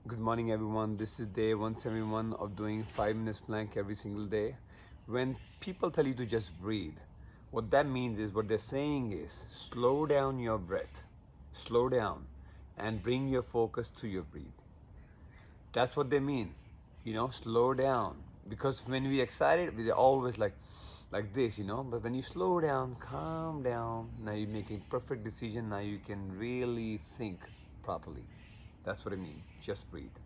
Good morning, everyone. This is day 171 of doing 5 minutes plank every single day. When people tell you to just breathe, what that means is what they're saying is slow down your breath, slow down, and bring your focus to your breathe. That's what they mean, slow down. Because when we're excited, we're always like this, But when you slow down, calm down, now you're making perfect decision. Now you can really think properly. That's what I mean. Just breathe.